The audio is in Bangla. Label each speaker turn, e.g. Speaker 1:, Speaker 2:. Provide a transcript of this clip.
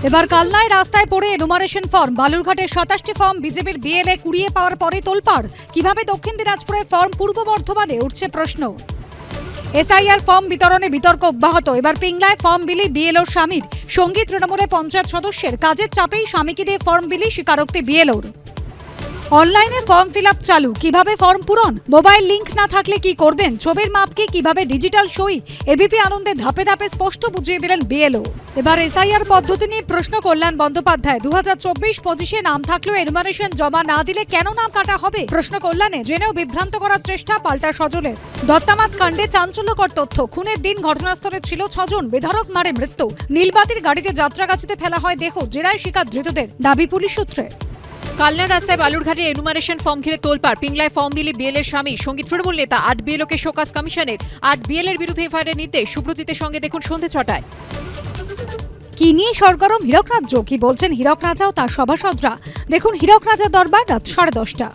Speaker 1: এবার কালনায় রাস্তায় পড়ে এনুমারেশন ফর্ম। বালুরঘাটের 27টি ফর্ম বিজেপির বিএলএ কুড়িয়ে পাওয়ার পরে তোলপাড়। কিভাবে দক্ষিণ দিনাজপুরের ফর্ম পূর্ব বর্ধমানে উঠছে প্রশ্ন। এসআইআর ফর্ম বিতরণে বিতর্ক অব্যাহত। এবার পিংলায় ফর্ম বিলি বিএলওর স্বামীর। সঙ্গী তৃণমূলে পঞ্চায়েত সদস্যের কাজের চাপেই স্বামীকে দিয়ে ফর্ম বিলি, স্বীকারোক্তি বিএলওর। অনলাইনে ফর্ম ফিল আপ চালু। কিভাবে ফর্ম পূরণ, মোবাইল লিংক না থাকলে কি করবেন, ছবির মাপকে কিভাবে ডিজিটাল সই, এবিপি আনন্দে ধাপে ধাপে স্পষ্ট বুঝিয়ে দিলেন বিএলও। এবার এসআইআর পদ্ধতি নিয়ে প্রশ্ন কল্যাণ বন্দ্যোপাধ্যায়। 2024-25 নাম থাকলেও এনুমারেশন জমা না দিলে কেন নাম কাটা হবে, প্রশ্ন কল্যাণে। জেনেও বিভ্রান্ত করার চেষ্টা পাল্টা সজলের। দত্তামাত কাণ্ডে চাঞ্চল্যকর তথ্য। খুনের দিন ঘটনাস্থলে ছিল 6 জন। বেধড়ক মারে মৃত্যু। নীলবাতির গাড়িতে যাত্রাগাছিতে ফেলা হয় দেহ। জেরায় শিকার ধৃতদের, দাবি পুলিশ সূত্রে।
Speaker 2: কালনার রাস্তায় বালুরঘাটে এনুমারেশন ফর্ম ঘিরে তোলপাড়। পিংলায় ফর্ম বিলি বিএলের স্বামী। সঙ্গীত তৃণমূল নেতা 8 বিএলওকে শোকজ কমিশনের। 8 বিএলের বিরুদ্ধে এফআইআর নির্দেশ। সুব্রজিতের সঙ্গে দেখুন সন্ধ্যে 6টায়।
Speaker 1: কি নিয়ে সরগরম হীরক রাজ্য, কি বলছেন হীরক রাজা ও তার সভাসদরা, দেখুন হীরক রাজা দরবার রাত 10:30।